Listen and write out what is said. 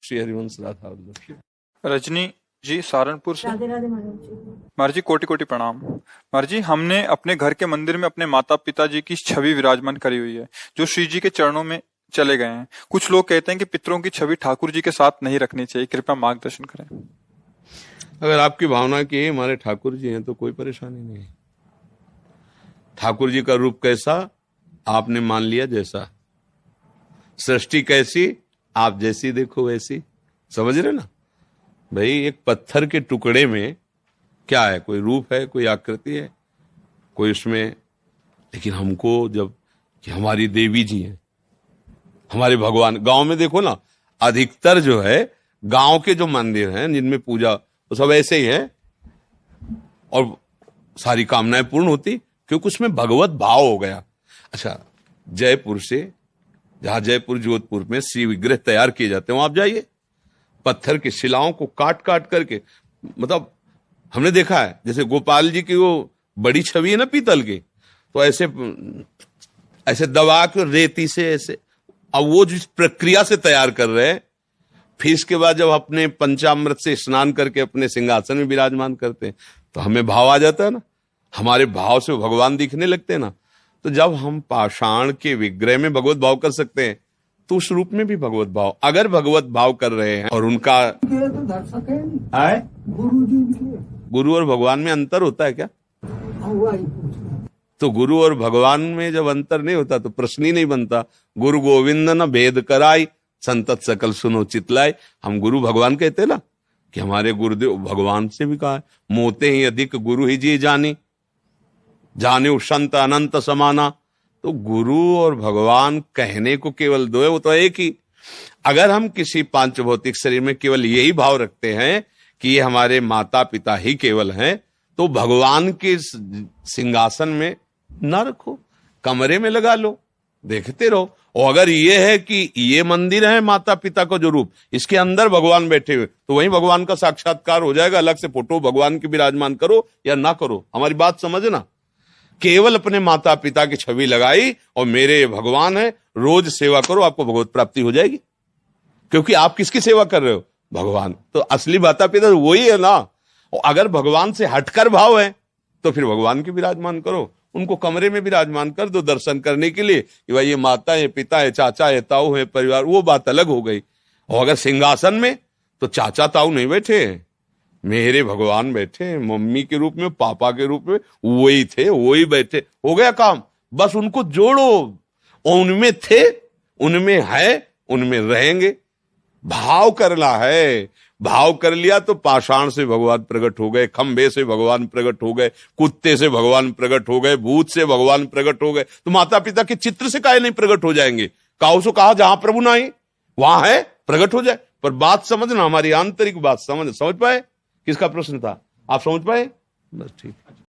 श्री हरिवंश राधा वल्लभ। रजनी जी सहारनपुर से। राधे राधे महाराज जी। महाराज जी कोटि कोटि प्रणाम। महाराज जी हमने अपने घर के मंदिर में अपने माता पिता जी की छवि विराजमान करी हुई है जो श्री जी के चरणों में चले गए हैं। कुछ लोग कहते हैं कि पितरों की छवि ठाकुर जी के साथ नहीं रखनी चाहिए, कृपया मार्गदर्शन करें। अगर आपकी भावना की हमारे ठाकुर जी हैं तो कोई परेशानी नहीं है। ठाकुर जी का रूप कैसा आपने मान लिया जैसा, सृष्टि कैसी आप जैसी देखो वैसी, समझ रहे ना भाई। एक पत्थर के टुकड़े में क्या है, कोई रूप है, कोई आकृति है, कोई उसमें। लेकिन हमको जब कि हमारी देवी जी हैं, हमारे भगवान, गांव में देखो ना अधिकतर जो है गांव के जो मंदिर हैं जिनमें पूजा वो सब ऐसे ही है और सारी कामनाएं पूर्ण होती क्योंकि उसमें भगवत भाव हो गया। अच्छा, जयपुर से जहां जयपुर जोधपुर में श्री विग्रह तैयार किए जाते हैं वहां आप जाइए, पत्थर की शिलाओं को काट काट करके, मतलब हमने देखा है जैसे गोपाल जी की वो बड़ी छवि है ना पीतल की, तो ऐसे ऐसे दबा के रेती से ऐसे, अब वो जिस प्रक्रिया से तैयार कर रहे हैं, फिर इसके बाद जब अपने पंचामृत से स्नान करके अपने सिंहासन में विराजमान करते हैं तो हमें भाव आ जाता है ना, हमारे भाव से भगवान दिखने लगते हैं ना। तो जब हम पाषाण के विग्रह में भगवत भाव कर सकते हैं तो उस रूप में भी भगवत भाव, अगर भगवत भाव कर रहे हैं और उनका गुरु और भगवान में अंतर होता है क्या? तो गुरु और भगवान में जब अंतर नहीं होता तो प्रश्न ही नहीं बनता। गुरु गोविंद न भेद कराई संतत सकल सुनो चितलाई। हम गुरु भगवान कहते हैं ना कि हमारे गुरुदेव भगवान से भी कहा है, मोते ही अधिक गुरु ही जी जानी, जाने संत अनंत समाना। तो गुरु और भगवान कहने को केवल दो है, वो तो एक ही। अगर हम किसी पांच भौतिक शरीर में केवल यही भाव रखते हैं कि ये हमारे माता पिता ही केवल हैं, तो भगवान के सिंहासन में ना रखो, कमरे में लगा लो, देखते रहो। और अगर ये है कि ये मंदिर है माता पिता का जो रूप, इसके अंदर भगवान बैठे हुए, तो वहीं भगवान का साक्षात्कार हो जाएगा। अलग से फोटो भगवान की विराजमान करो या ना करो, हमारी बात समझना। केवल अपने माता पिता की छवि लगाई और मेरे भगवान है, रोज सेवा करो, आपको भगवत प्राप्ति हो जाएगी। क्योंकि आप किसकी सेवा कर रहे हो? भगवान। तो असली माता पिता वही है ना। और अगर भगवान से हटकर भाव है तो फिर भगवान की विराजमान करो, उनको कमरे में विराजमान कर दो दर्शन करने के लिए कि भाई ये माता है, पिता है, चाचा है, ताऊ है, परिवार, वो बात अलग हो गई। और अगर सिंहासन में तो चाचा ताऊ नहीं बैठे, मेरे भगवान बैठे, मम्मी के रूप में, पापा के रूप में, वही थे, वही बैठे, हो गया काम। बस उनको जोड़ो, उनमें थे, उनमें है, उनमें रहेंगे। भाव करना है, भाव कर लिया तो पाषाण से भगवान प्रकट हो गए, खंबे से भगवान प्रकट हो गए, कुत्ते से भगवान प्रकट हो गए, भूत से भगवान प्रकट हो गए। तो माता पिता के चित्र से काहे नहीं प्रकट हो जाएंगे? काऊ सो कहा जहां प्रभु नहीं वहां है, प्रकट हो जाए। पर बात समझना, हमारी आंतरिक बात समझ पाए। किसका प्रश्न था, आप समझ पाए? बस ठीक।